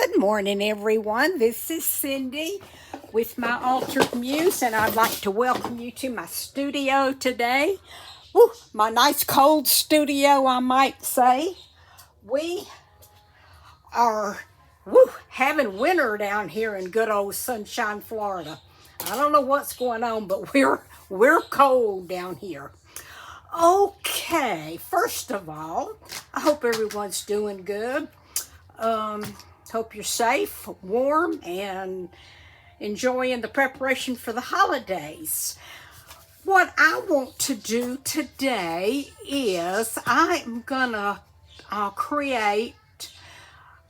Good morning, everyone. This is Cindy with my Altered Muse, and I'd like to welcome you to my studio today. Woo, my nice cold studio, I might say. We are having winter down here in good old Sunshine, Florida. I don't know what's going on, but we're cold down here. Okay, first of all, I hope everyone's doing good. Hope you're safe, warm, and enjoying the preparation for the holidays. What I want to do today is I'm gonna create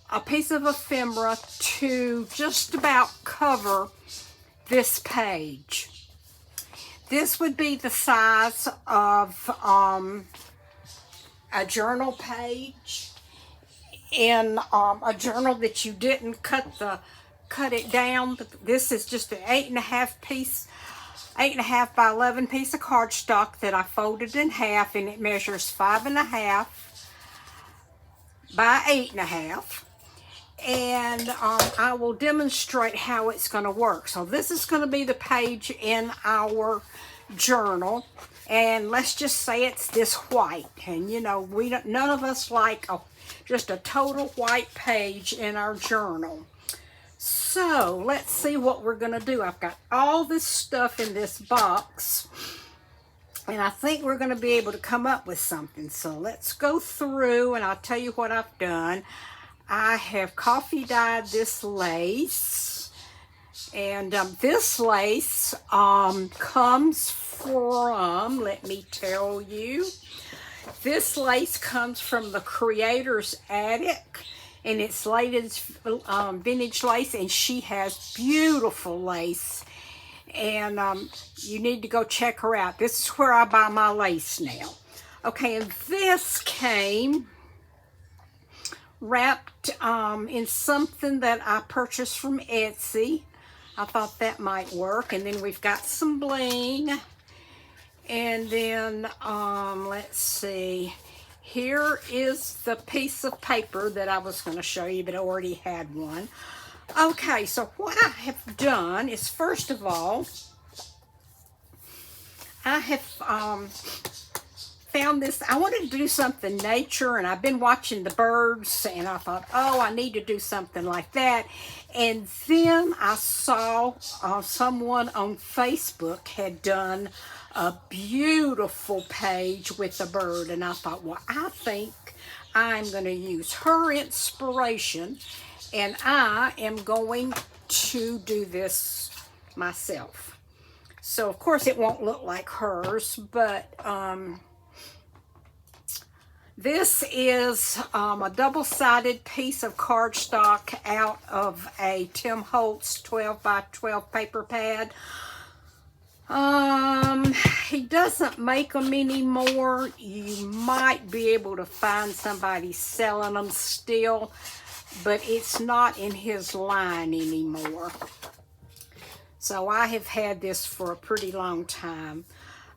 a piece of ephemera to just about cover this page. This would be the size of a journal page in a journal that you didn't cut it down. But this is just an 8.5 by 11 piece of cardstock that I folded in half, and it measures 5.5 by 8.5. And I will demonstrate how it's going to work. So this is going to be the page in our journal, and let's just say it's this white. And you know, none of us like just a total white page in our journal. So let's see what we're going to do. I've got all this stuff in this box, and I think we're going to be able to come up with something. So let's go through, and I'll tell you what I've done. I have coffee dyed this lace, and this lace comes from, let me tell you, this lace comes from the Creator's Attic, and it's Layden's vintage lace, and she has beautiful lace, and you need to go check her out. This is where I buy my lace now. Okay, and this came wrapped in something that I purchased from Etsy. I thought that might work. And then we've got some bling. And then, let's see. Here is the piece of paper that I was going to show you, but I already had one. Okay, so what I have done is, first of all, I have found this. I wanted to do something nature, and I've been watching the birds, and I thought, oh, I need to do something like that. And then I saw someone on Facebook had done a beautiful page with a bird, and I thought, well, I think I'm going to use her inspiration, and I am going to do this myself. So of course it won't look like hers, but this is a double-sided piece of cardstock out of a Tim Holtz 12 by 12 paper pad. He doesn't make them anymore. You might be able to find somebody selling them still, but it's not in his line anymore. So I have had this for a pretty long time.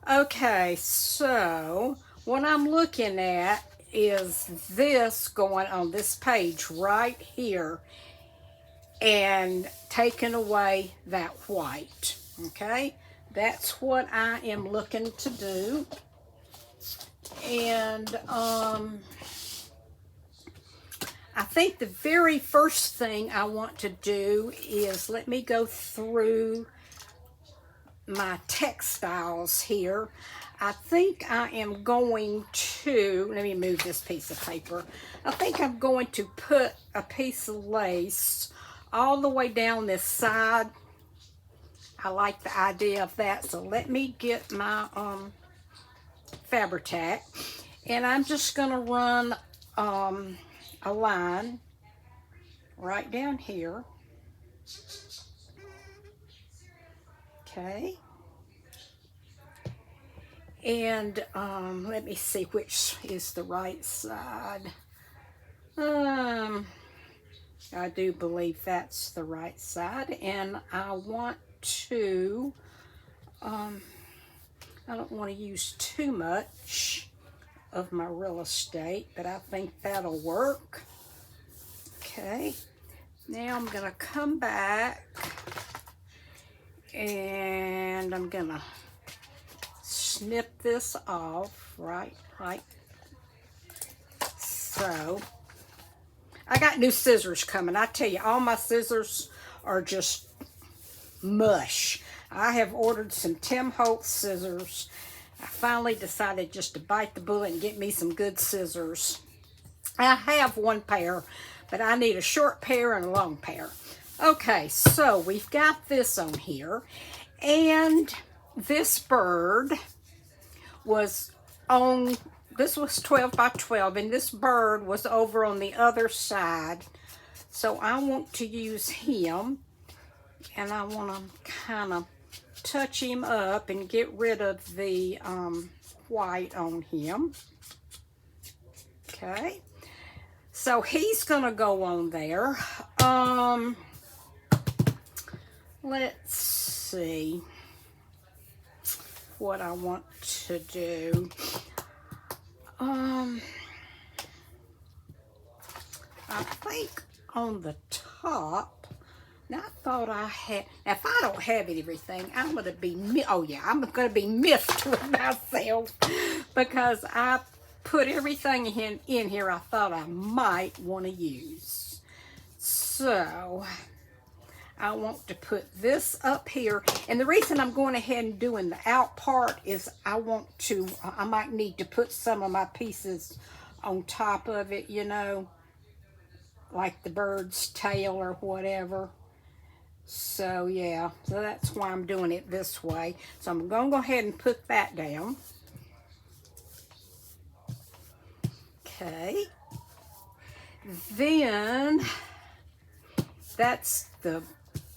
Okay, so what I'm looking at is this going on this page right here and taking away that white. Okay, that's what I am looking to do. And I think the very first thing I want to do is, let me go through my textiles here. I think I am going to, let me move this piece of paper. I think I'm going to put a piece of lace all the way down this side. I like the idea of that. So let me get my Fabri-Tac, and I'm just going to run a line right down here. Okay. And let me see which is the right side. I do believe that's the right side, and I want to, I don't want to use too much of my real estate, but I think that'll work. Okay, Now I'm going to come back and I'm going to snip this off right so. I got new scissors coming. I tell you, all my scissors are just mush. I have ordered some Tim Holtz scissors. I finally decided just to bite the bullet and get me some good scissors. I have one pair, but I need a short pair and a long pair. Okay, so we've got this on here, and this bird was on, this was 12 by 12, and this bird was over on the other side. So I want to use him, and I want to kind of touch him up and get rid of the white on him. Okay, so he's going to go on there. Let's see what I want to do. I think on the top, now I thought I had, now if I don't have everything, I'm going to be, oh yeah, I'm going to be miffed with myself because I put everything in here I thought I might want to use. So I want to put this up here, and the reason I'm going ahead and doing the out part is I might need to put some of my pieces on top of it, you know, like the bird's tail or whatever. So yeah, so that's why I'm doing it this way. So I'm going to go ahead and put that down. Okay. Then that's the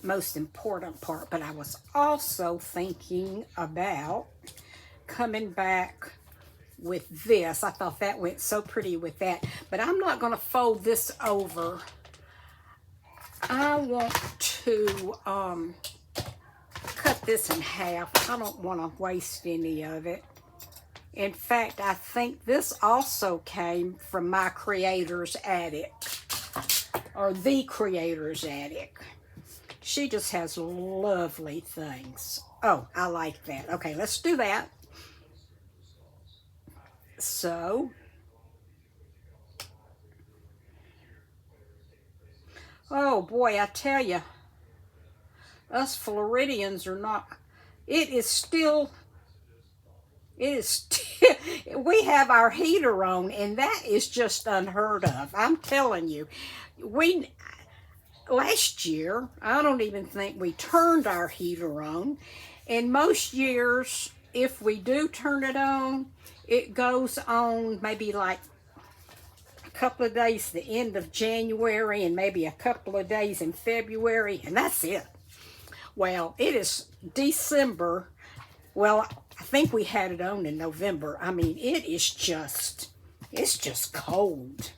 most important part, but I was also thinking about coming back with this. I thought that went so pretty with that, but I'm not going to fold this over. I want to cut this in half. I don't want to waste any of it. In fact, I think this also came from my creator's attic, or the creator's attic. She just has lovely things. Oh, I like that. Okay, let's do that. So, oh boy, I tell you, us Floridians are not, we have our heater on, and that is just unheard of. I'm telling you, last year, I don't even think we turned our heater on. And most years, if we do turn it on, it goes on maybe like a couple of days the end of January and maybe a couple of days in February, and that's it. Well, it is December. Well, I think we had it on in November. I mean, it's just cold.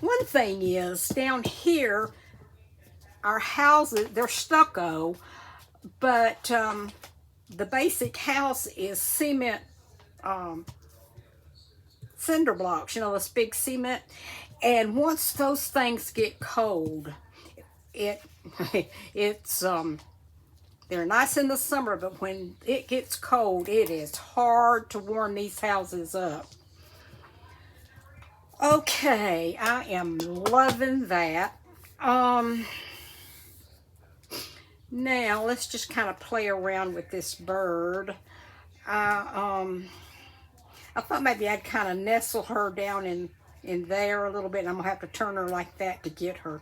One thing is, down here, our houses, they're stucco, but the basic house is cement, cinder blocks, you know, this big cement. And once those things get cold, they're nice in the summer, but when it gets cold, it is hard to warm these houses up. Okay, I am loving that. Now, let's just kind of play around with this bird. I thought maybe I'd kind of nestle her down in there a little bit. I'm going to have to turn her like that to get her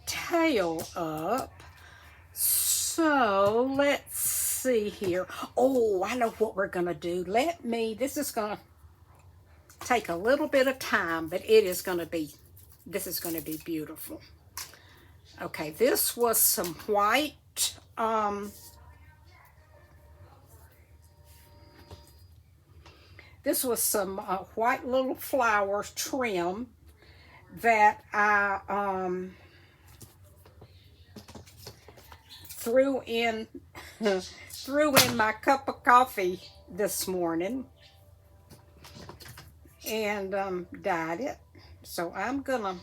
tail up. So, let's see here. Oh, I know what we're going to do. This is going to take a little bit of time, but this is going to be beautiful. Okay, this was some white, this was some white little flower trim that I threw in my cup of coffee this morning and dyed it. So I'm gonna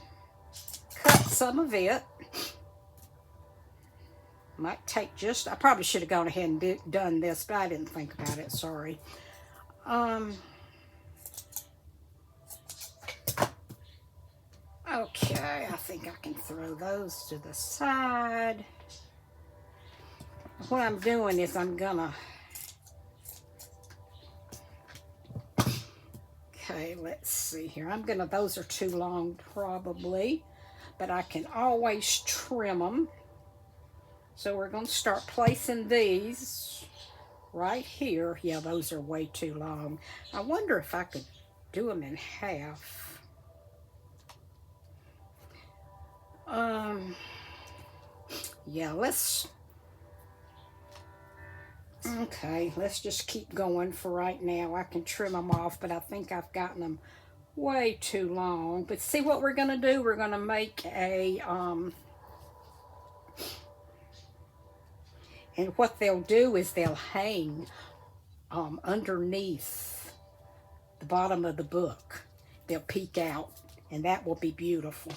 cut some of it. Might take just, I probably should have gone ahead and done this, but I didn't think about it, sorry. Okay, I think I can throw those to the side. What I'm doing is I'm gonna, okay, let's see here. Those are too long probably, but I can always trim them. So we're going to start placing these right here. Yeah, those are way too long. I wonder if I could do them in half. Yeah, okay, let's just keep going for right now. I can trim them off, but I think I've gotten them way too long. But see what we're going to do? We're going to make a, and what they'll do is they'll hang underneath the bottom of the book. They'll peek out, and that will be beautiful.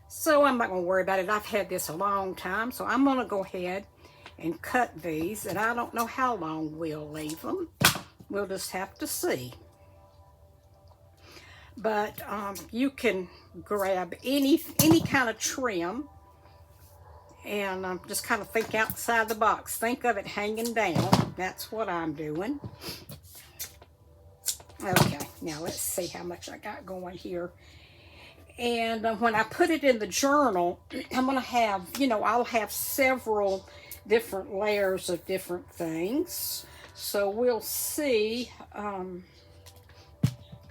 So I'm not going to worry about it. I've had this a long time, so I'm going to go ahead and cut these, and I don't know how long we'll leave them. We'll just have to see. But you can grab any kind of trim, and just kind of think outside the box. Think of it hanging down. That's what I'm doing. Okay, now let's see how much I got going here. And when I put it in the journal, I'm going to have, I'll have several different layers of different things. So we'll see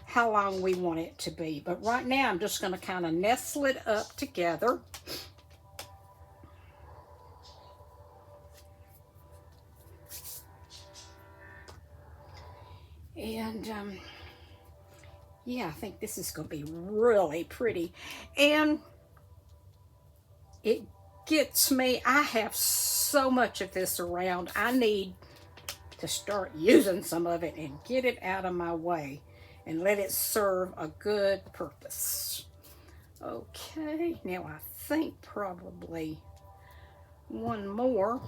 how long we want it to be. But right now, I'm just going to kind of nestle it up together. And, yeah, I think this is going to be really pretty. And it gets me, I have so much of this around. I need to start using some of it and get it out of my way and let it serve a good purpose. Okay, now I think probably one more.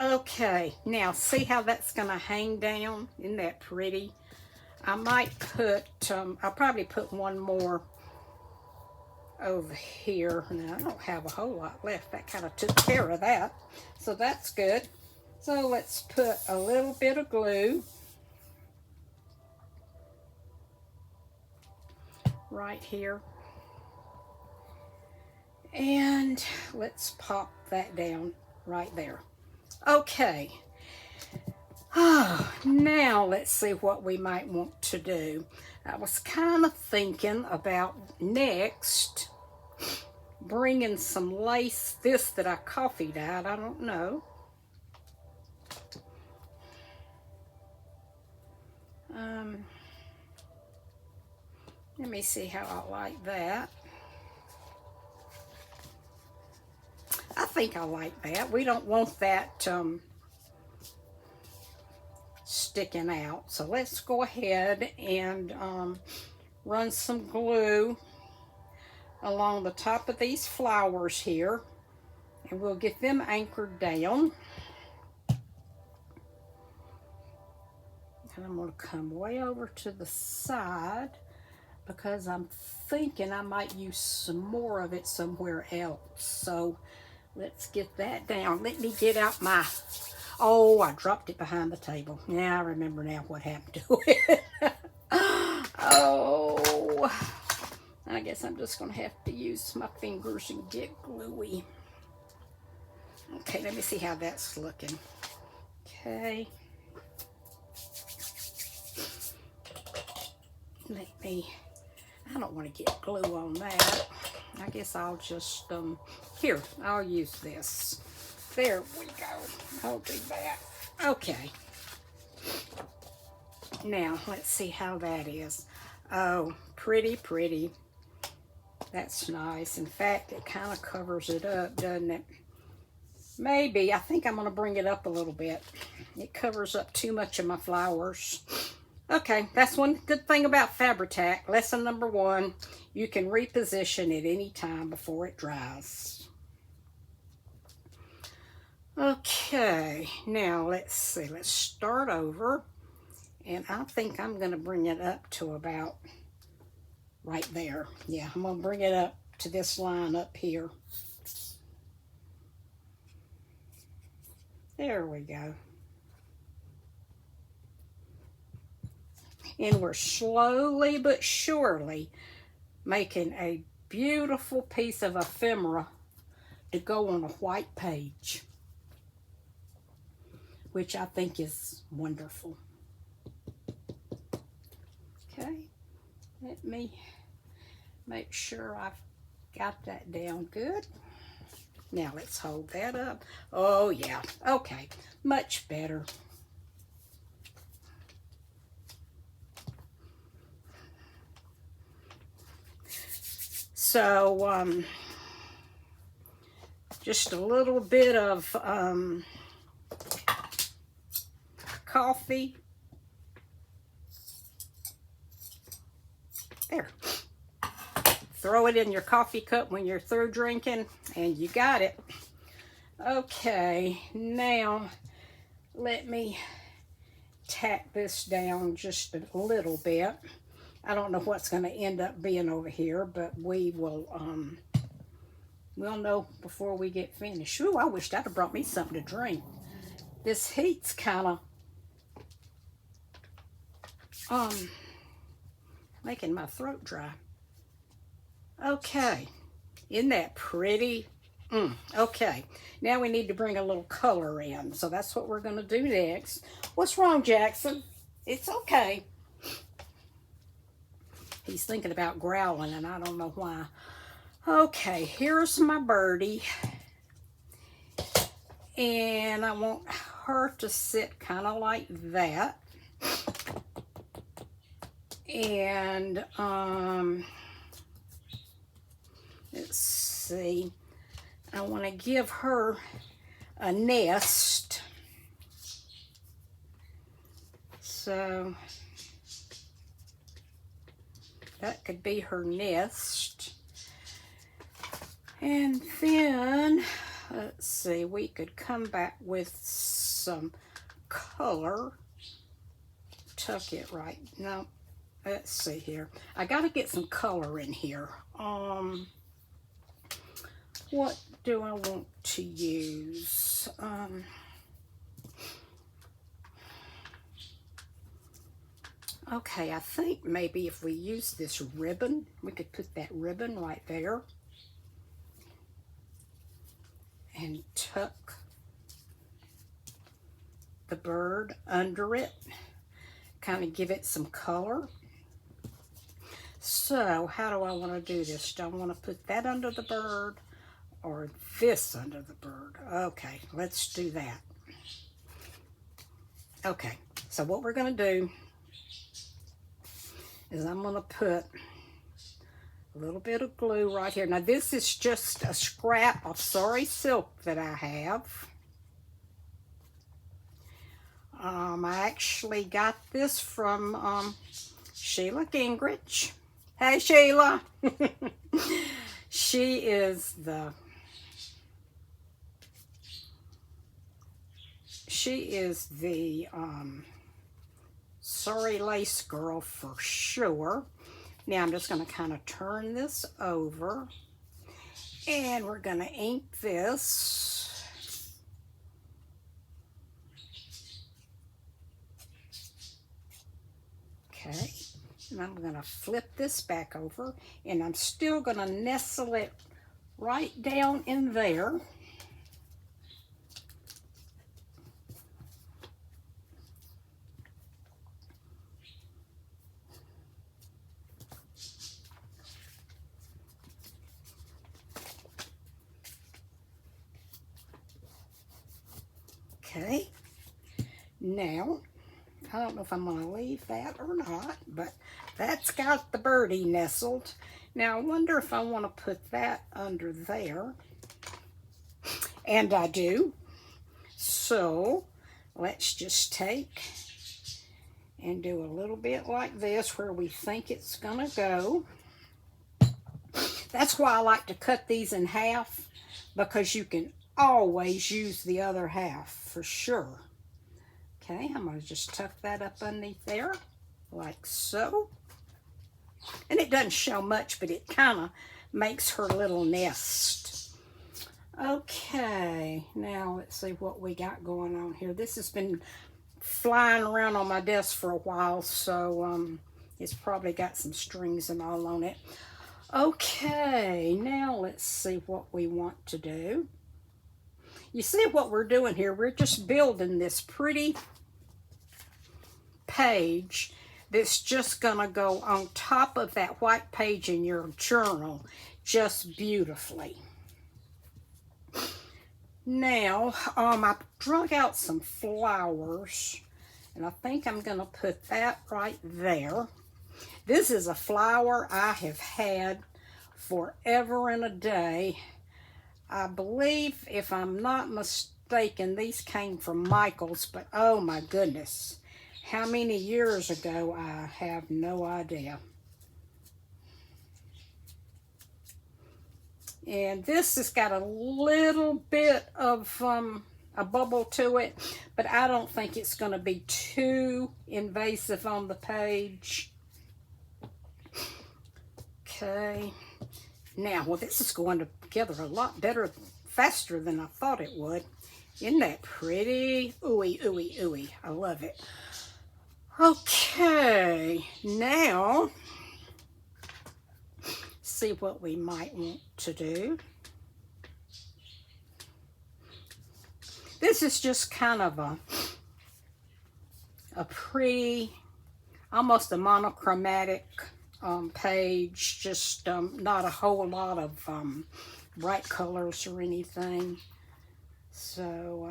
Okay, now see how that's going to hang down? Isn't that pretty? I might put, I'll probably put one more over here. Now, I don't have a whole lot left. That kind of took care of that. So that's good. So let's put a little bit of glue right here. And let's pop that down right there. Okay, now let's see what we might want to do. I was kind of thinking about next bringing some lace, this that I coffee dyed, I don't know. Let me see how I like that. I think I like that. We don't want that sticking out. So let's go ahead and run some glue along the top of these flowers here. And we'll get them anchored down. And I'm going to come way over to the side because I'm thinking I might use some more of it somewhere else. So let's get that down. Let me get out my, oh, I dropped it behind the table. Yeah, I remember now what happened to it. Oh, I guess I'm just going to have to use my fingers and get gluey. Okay, let me see how that's looking. Okay. I don't want to get glue on that. I guess I'll just, here, I'll use this. There we go. I'll do that. Okay. Now, let's see how that is. Oh, pretty, pretty. That's nice. In fact, it kind of covers it up, doesn't it? Maybe. I think I'm going to bring it up a little bit. It covers up too much of my flowers. Okay, that's one good thing about Fabri-Tac. Lesson number 1, you can reposition at any time before it dries. Okay, now let's see. Let's start over. And I think I'm going to bring it up to about right there. Yeah, I'm going to bring it up to this line up here. There we go. And we're slowly but surely making a beautiful piece of ephemera to go on a white page, which I think is wonderful. Okay, let me make sure I've got that down good. Now let's hold that up. Oh yeah, okay, much better. So just a little bit of coffee. There. Throw it in your coffee cup when you're through drinking, and you got it. Okay, now let me tack this down just a little bit. I don't know what's going to end up being over here, but we will we'll know before we get finished. Ooh, I wish I'd have brought me something to drink. This heat's kind of making my throat dry. Okay, isn't that pretty? Okay, now we need to bring a little color in, so that's what we're going to do next. What's wrong, Jackson? It's okay. He's thinking about growling, and I don't know why. Okay, here's my birdie. And I want her to sit kind of like that. And, let's see. I want to give her a nest. So that could be her nest. And then, let's see, we could come back with some color. Tuck it right. No, let's see here. I got to get some color in here. What do I want to use? Okay, I think maybe if we use this ribbon, we could put that ribbon right there. And tuck the bird under it. Kind of give it some color. So, how do I want to do this? Do I want to put that under the bird or this under the bird? Okay, let's do that. Okay, so what we're going to do is I'm going to put a little bit of glue right here. Now, this is just a scrap of sari silk that I have. I actually got this from Sheila Gingrich. Hey, Sheila. She is the sari lace girl for sure. Now I'm just going to kind of turn this over, and we're going to ink this. Okay, and I'm going to flip this back over, and I'm still going to nestle it right down in there. Okay, now, I don't know if I'm going to leave that or not, but that's got the birdie nestled. Now, I wonder if I want to put that under there. And I do. So, let's just take and do a little bit like this where we think it's gonna go. That's why I like to cut these in half, because you can always use the other half for sure. Okay, I'm going to just tuck that up underneath there like so. And it doesn't show much, but it kind of makes her little nest. Okay, now let's see what we got going on here. This has been flying around on my desk for a while, so it's probably got some strings and all on it. Okay, now let's see what we want to do. You see what we're doing here? We're just building this pretty page that's just gonna go on top of that white page in your journal just beautifully. Now, I drug out some flowers, and I think I'm gonna put that right there. This is a flower I have had forever and a day. I believe, if I'm not mistaken, these came from Michael's, but oh my goodness. How many years ago, I have no idea. And this has got a little bit of a bubble to it, but I don't think it's going to be too invasive on the page. Okay. Now, well, this is going together a lot better, faster than I thought it would. Isn't that pretty? Ooey, ooey, ooey. I love it. Okay, now, see what we might want to do. This is just kind of a pretty, almost a monochromatic page, just not a whole lot of bright colors or anything. So,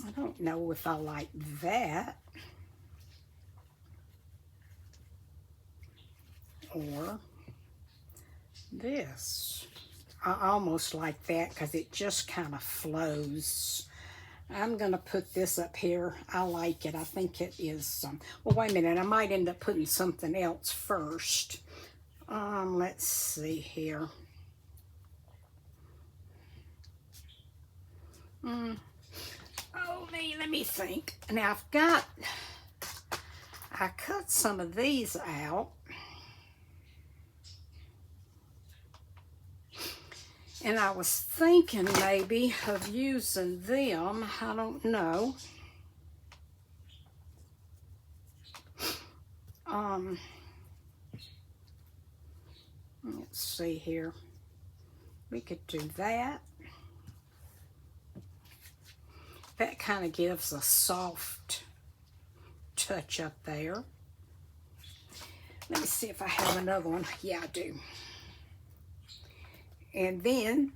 I don't know if I like that or this. I almost like that because it just kind of flows. I'm going to put this up here. I like it. I think it is, well, wait a minute. I might end up putting something else first. Let's see here. Oh, let me think. Now, I cut some of these out. And I was thinking maybe of using them. I don't know. Let's see here. We could do that. That kind of gives a soft touch up there. Let me see if I have another one. Yeah, I do. And then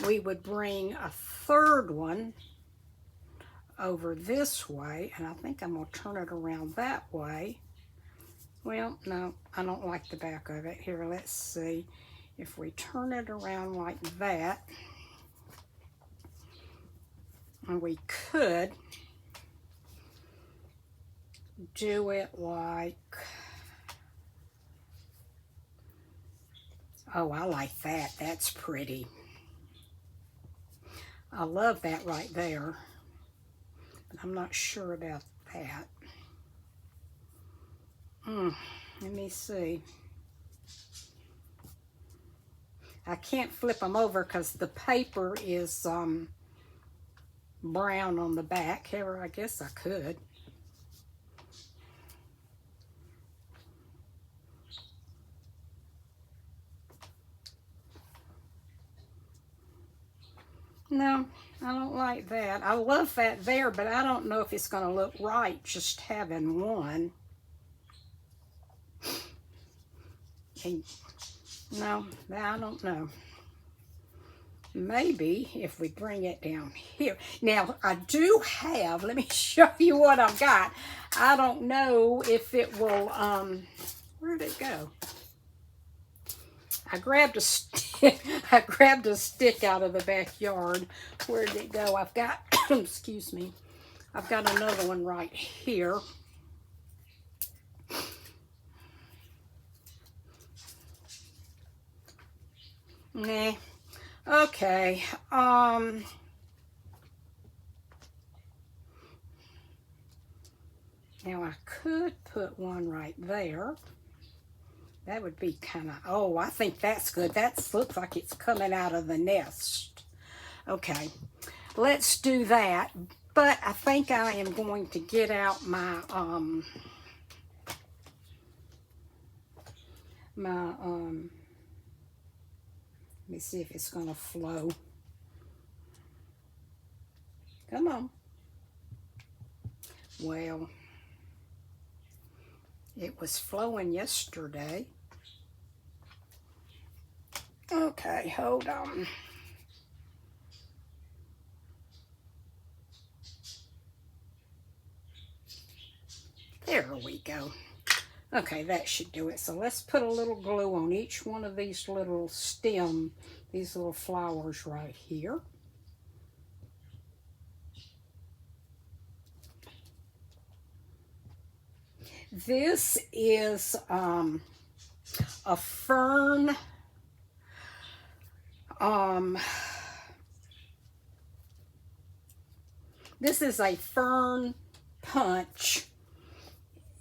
we would bring a third one over this way, and I think I'm going to turn it around that way. Well, no, I don't like the back of it. Here, let's see. If we turn it around like that, and we could do it like, oh, I like that. That's pretty. I love that right there, but I'm not sure about that. Let me see. I can't flip them over because the paper is brown on the back. Here, I guess I could. No, I don't like that. I love that there, but I don't know if it's going to look right just having one. And, no, I don't know. Maybe if we bring it down here. Now, I do have, let me show you what I've got. I don't know if it will, where'd it go? I grabbed a stick. I grabbed a stick out of the backyard. Where did it go? I've got, excuse me, I've got another one right here. Nah. Okay. Now I could put one right there. That would be kind of, oh, I think that's good. That looks like it's coming out of the nest. Okay, let's do that. But I think I am going to get out my, let me see if it's going to flow. Come on. Well, it was flowing yesterday. Okay, hold on. There we go. Okay, that should do it. So let's put a little glue on each one of these little these little flowers right here. This is a fern. This is a fern punch.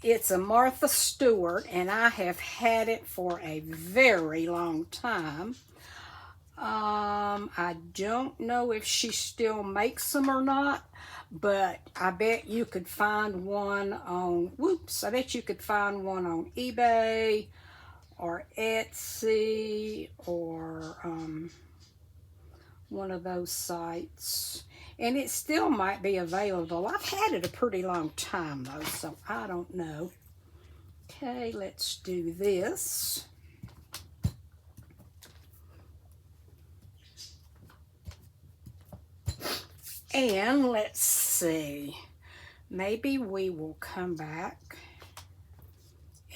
It's a Martha Stewart, and I have had it for a very long time. I don't know if she still makes them or not, but I bet you could find one on, I bet you could find one on eBay or Etsy or one of those sites. And it still might be available. I've had it a pretty long time though, so I don't know. Okay, let's do this. And let's see, maybe we will come back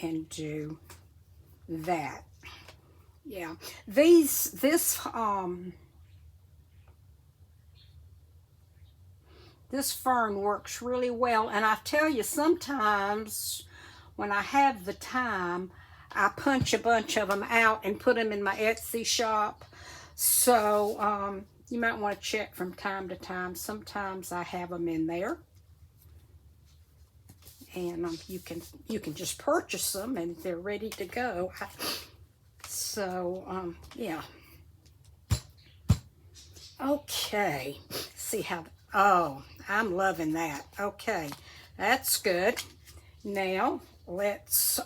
and do that. Yeah, this fern works really well, and I tell you, sometimes when I have the time, I punch a bunch of them out and put them in my Etsy shop. So you might want to check from time to time. Sometimes I have them in there, and you can just purchase them and they're ready to go. Yeah. Okay. See how. Oh, I'm loving that. Okay, that's good. Now let's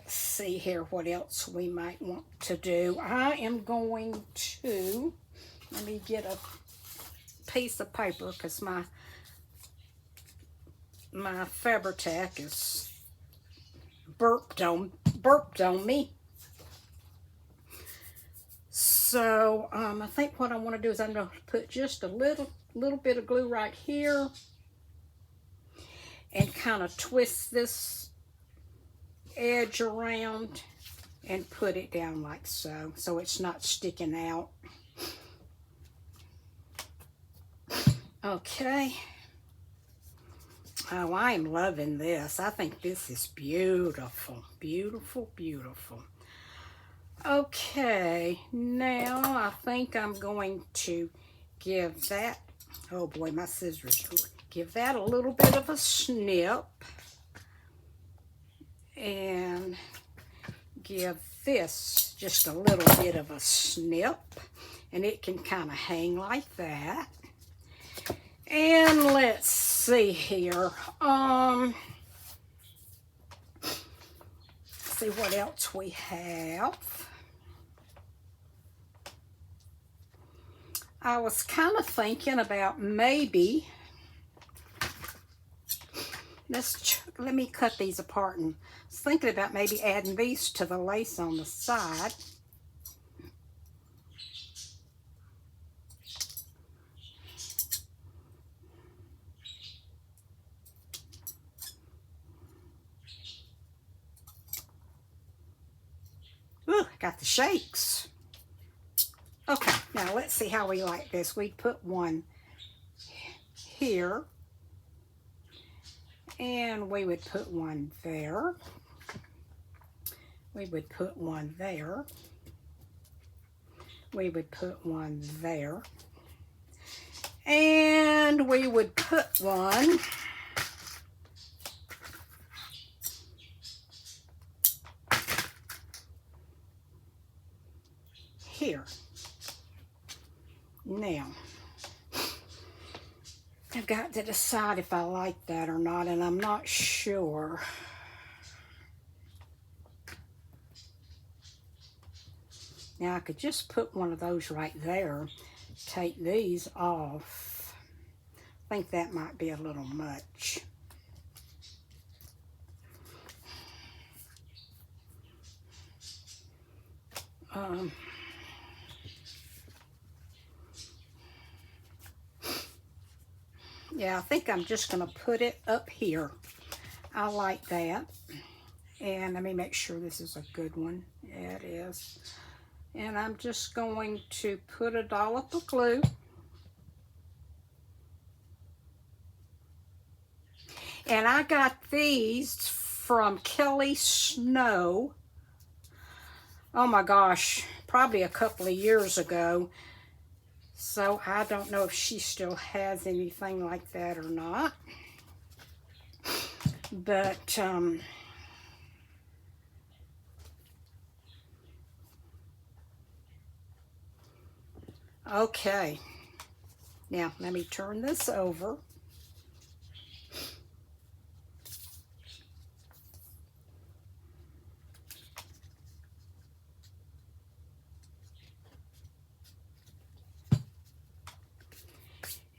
see here what else we might want to do. I am going to, let me get a piece of paper because my Fabri-Tac is burped on me. So I think what I want to do is I'm going to put just a little bit of glue right here and kind of twist this edge around and put it down like so, so it's not sticking out. Okay. Oh, I am loving this. I think this is beautiful, beautiful, beautiful. Okay, now I think I'm going to give that, oh boy, my scissors, give that a little bit of a snip and give this just a little bit of a snip, and it can kind of hang like that. And let's see here, see what else we have. I was kind of thinking about maybe, let me cut these apart, and I was thinking about maybe adding these to the lace on the side. got the shakes. Okay, now let's see how we like this. We put one here, and we would put one there. We would put one there. We would put one there. And we would put one here. Now, I've got to decide if I like that or not, and I'm not sure. Now, I could just put one of those right there, take these off. I think that might be a little much. Yeah, I think I'm just going to put it up here. I like that. And let me make sure this is a good one. Yeah, it is. And I'm just going to put a dollop of glue. And I got these from Kelly Snow. Oh my gosh, probably a couple of years ago. So I don't know if she still has anything like that or not. But okay. Now let me turn this over.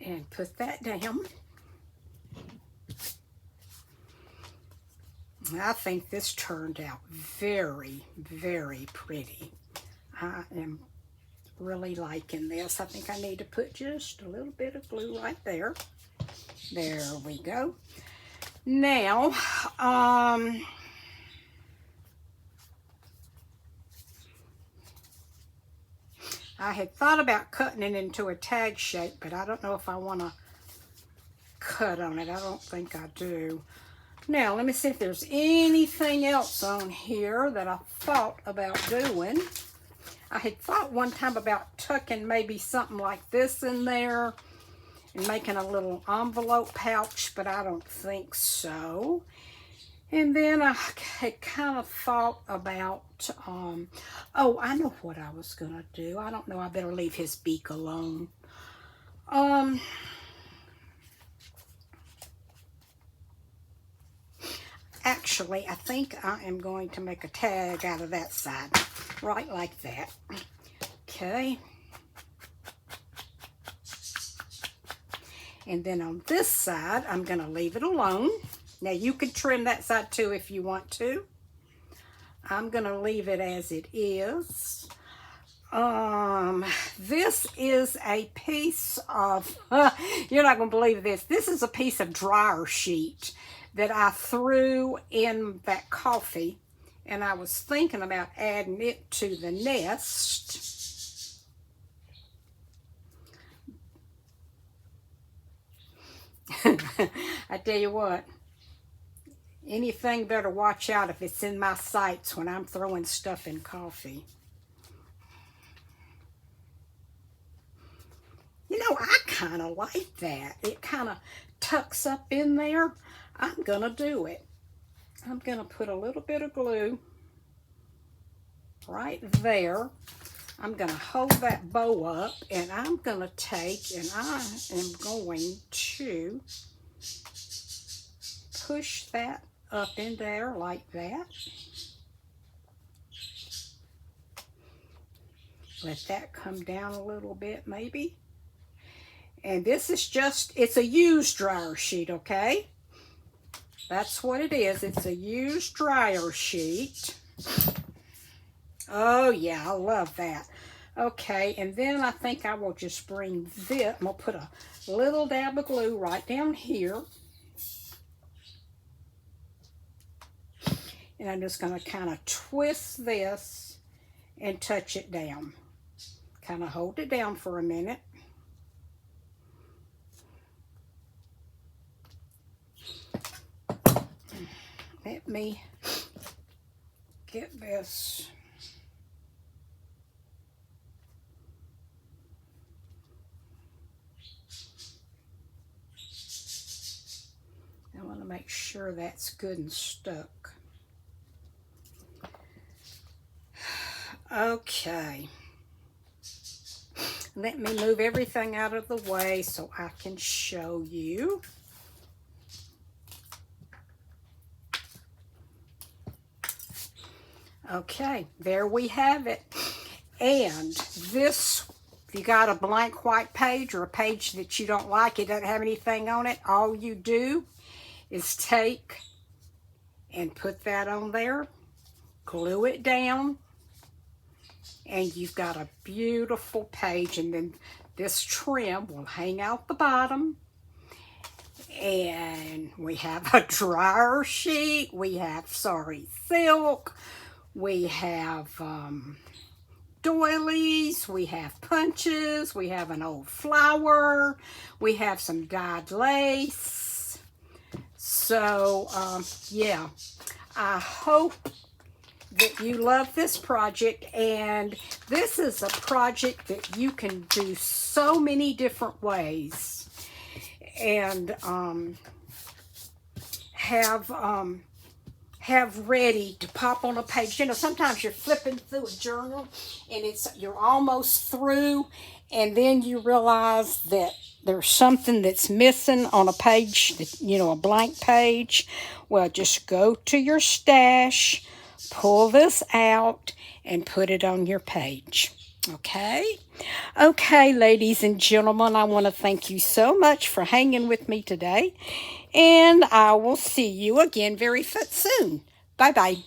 And put that down. I think this turned out very, very pretty. I am really liking this. I think I need to put just a little bit of glue right there. There we go. Now, I had thought about cutting it into a tag shape, but I don't know if I want to cut on it. I don't think I do. Now, let me see if there's anything else on here that I thought about doing. I had thought one time about tucking maybe something like this in there and making a little envelope pouch, but I don't think so. And then I had kind of thought about, oh, I know what I was going to do. I don't know. I better leave his beak alone. Actually, I think I am going to make a tag out of that side, right like that. Okay. And then on this side, I'm going to leave it alone. Now, you could trim that side too if you want to. I'm going to leave it as it is. This is a piece of, you're not going to believe this. This is a piece of dryer sheet that I threw in that coffee. And I was thinking about adding it to the nest. I tell you what. Anything better watch out if it's in my sights when I'm throwing stuff in coffee. You know, I kind of like that. It kind of tucks up in there. I'm going to do it. I'm going to put a little bit of glue right there. I'm going to hold that bow up, and I'm going to take, and I am going to push that up in there like that. Let that come down a little bit maybe. And this is just, it's a used dryer sheet, okay? That's what it is. It's a used dryer sheet. Oh yeah, I love that. Okay, and then I think I will just bring this, I'm going to put a little dab of glue right down here. And I'm just going to kind of twist this and touch it down. Kind of hold it down for a minute. Let me get this. I want to make sure that's good and stuck. Okay. Let me move everything out of the way so I can show you. Okay, there we have it. And this, if you got a blank white page or a page that you don't like, it doesn't have anything on it, all you do is take and put that on there, glue it down, and you've got a beautiful page. And then this trim will hang out the bottom. And we have a dryer sheet, we have silk, we have doilies, we have punches, we have an old flower, we have some dyed lace. So, yeah, I hope that you love this project, and this is a project that you can do so many different ways and have ready to pop on a page. You know, sometimes you're flipping through a journal and you're almost through, and then you realize that there's something that's missing on a page, that, you know, a blank page. Well, just go to your stash, pull this out, and put it on your page. Okay? Okay, ladies and gentlemen, I want to thank you so much for hanging with me today, and I will see you again very soon. Bye-bye.